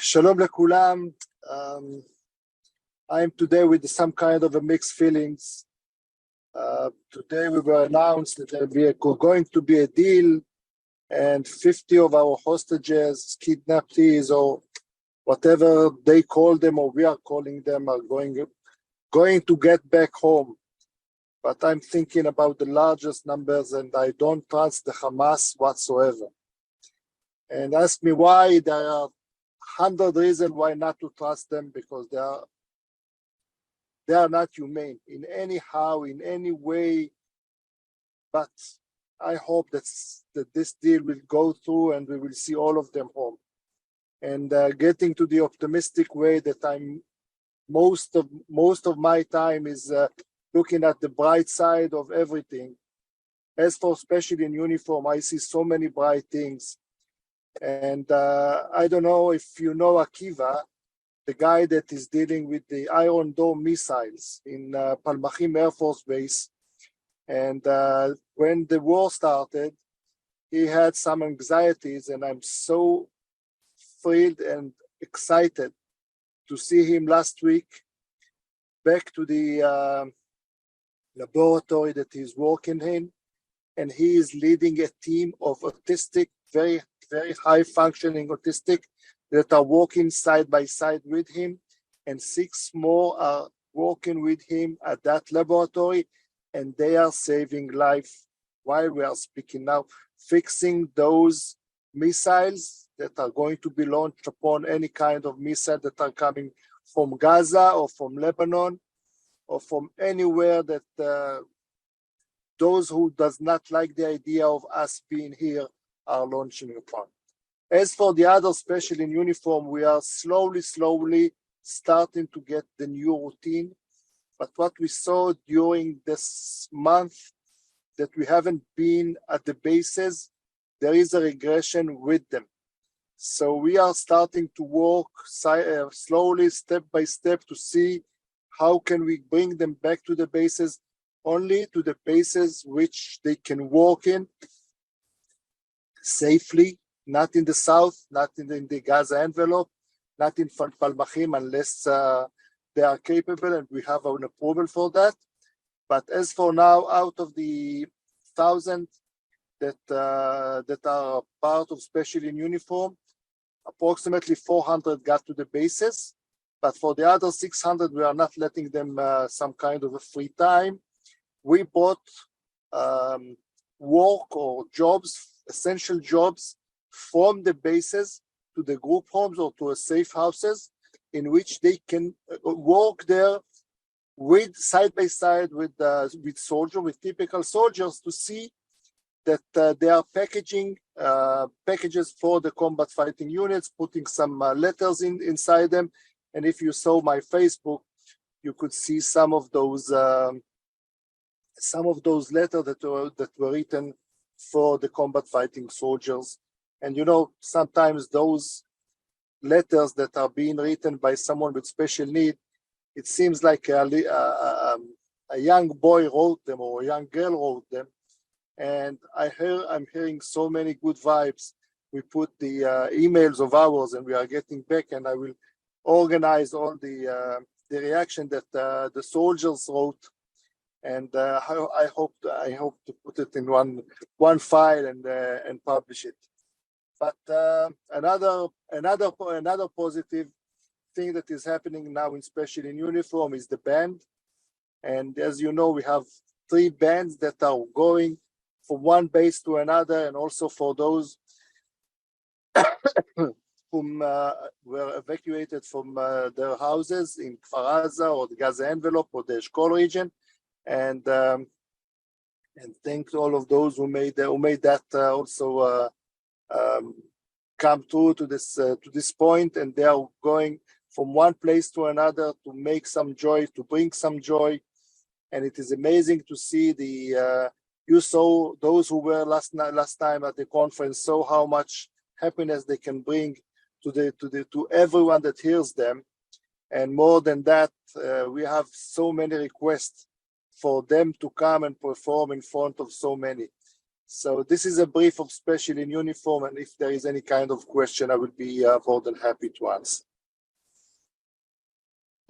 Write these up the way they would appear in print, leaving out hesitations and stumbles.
Shalom lekulam. I am today with some kind of a mixed feelings. Today we were announced that there will be going to be a deal, and 50 of our hostages, kidnappees, or whatever they call them or we are calling them, are going to get back home. But I'm thinking about the largest numbers, and I don't trust the Hamas whatsoever. And ask me why. There are 100 reasons why not to trust them, because they are not humane in any way. But I hope that this deal will go through and we will see all of them home. And getting to the optimistic way that I'm most of my time is looking at the bright side of everything. As for especially in uniform, I see so many bright things. And I don't know if you know Akiva, the guy that is dealing with the Iron Dome missiles in Palmachim Air Force Base. And when the war started, he had some anxieties, and I'm so thrilled and excited to see him last week back to the laboratory that he's working in. And he is leading a team of autistic, very high functioning autistic that are working side by side with him, and 6 more are working with him at that laboratory, and they are saving life while we are speaking now, fixing those missiles that are going to be launched upon any kind of missile that are coming from Gaza or from Lebanon or from anywhere that those who does not like the idea of us being here are launching upon. As for the others, especially in uniform, we are slowly starting to get the new routine. But what we saw during this month, that we haven't been at the bases, there is a regression with them. So we are starting to work slowly, step by step, to see how can we bring them back to the bases, only to the bases which they can work in safely, not in the south, not in the Gaza envelope, not in Palmachim, unless they are capable and we have an approval for that. But as for now, out of the 1,000 that are part of special in uniform, approximately 400 got to the bases. But for the other 600, we are not letting them some kind of a free time. We brought work or jobs, essential jobs, from the bases to the group homes or to a safe houses, in which they can work there with side by side with soldiers, with typical soldiers, to see that they are packaging packages for the combat fighting units, putting some letters inside them. And if you saw my Facebook, you could see some of those letters that were written for the combat fighting soldiers. And you know, sometimes those letters that are being written by someone with special need, it seems like a young boy wrote them or a young girl wrote them. And I'm hearing so many good vibes. We put the emails of ours, and we are getting back, and I will organize all the reaction that the soldiers wrote. And I hope to put it in one file and publish it. But another positive thing that is happening now, especially in uniform, is the band. And as you know, we have 3 bands that are going from one base to another, and also for those whom were evacuated from their houses in Kfar Aza or the Gaza envelope or the Eshkol region. And thank all of those who made that also come through to this point, and they are going from one place to another to make some joy, to bring some joy. And it is amazing to see you saw those who were last time at the conference, saw how much happiness they can bring to everyone that hears them. And more than that, we have so many requests for them to come and perform in front of so many. So this is a brief of Special in Uniform, and if there is any kind of question, I will be more than happy to answer.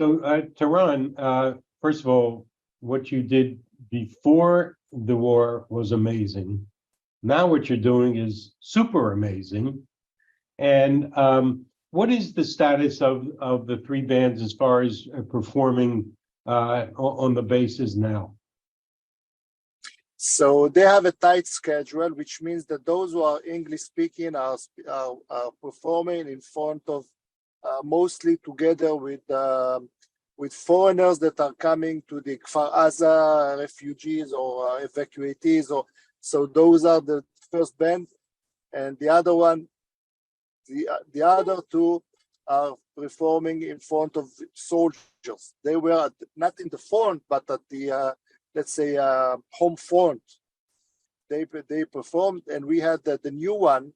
So, Tiran, first of all, what you did before the war was amazing. Now what you're doing is super amazing. And what is the status of the three bands as far as performing on the bases now? So they have a tight schedule, which means that those who are English speaking are performing in front of mostly together with foreigners that are coming to the Kfar Aza refugees or evacuees. So those are the first band, and the other one, the other two are performing in front of soldiers. They were not in the front, but at the let's say home front. They performed, and we had the new one,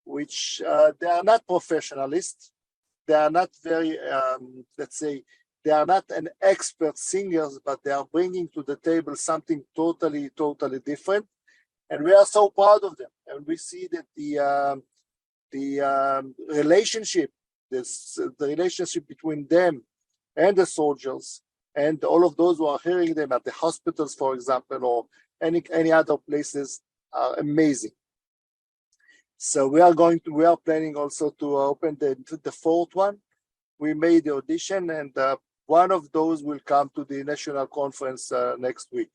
which they are not professionalists. They are not very, let's say, they are not an expert singers, but they are bringing to the table something totally different, and we are so proud of them. And we see that the relationship, the relationship between them and the soldiers, and all of those who are hearing them at the hospitals, for example, or any other places, are amazing. So we are planning also to open the fourth one. We made the audition, and one of those will come to the national conference next week.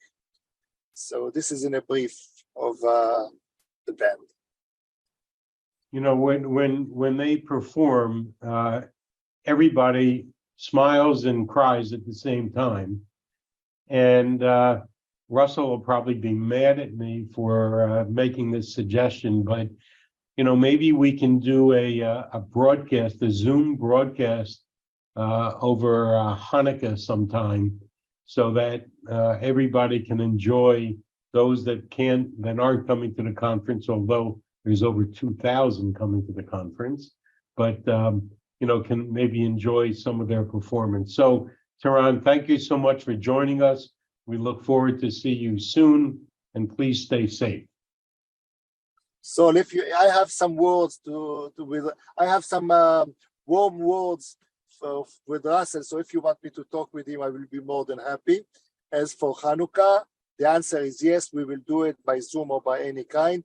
So this is in a brief of the band. You know, when they perform, everybody smiles and cries at the same time. And Russell will probably be mad at me for making this suggestion, but you know, maybe we can do a broadcast, a Zoom broadcast over Hanukkah sometime, so that everybody can enjoy, those that aren't coming to the conference, although there's over 2,000 coming to the conference, but you know, can maybe enjoy some of their performance. So, Tiran, thank you so much for joining us. We look forward to see you soon, and please stay safe. So I have some words I have some warm words with Russell. So if you want me to talk with him, I will be more than happy. As for Hanukkah, the answer is yes, we will do it by Zoom or by any kind.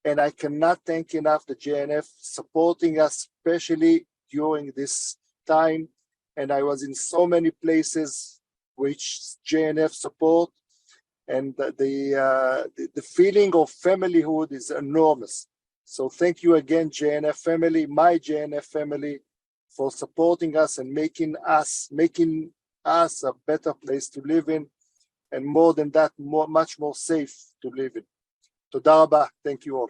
And I cannot thank enough the JNF supporting us, especially during this time. And I was in so many places which JNF support, and the feeling of familyhood is enormous. So thank you again, JNF family, my JNF family, for supporting us and making us a better place to live in, and more than that, much more safe to live in. Toda rabah. Thank you all.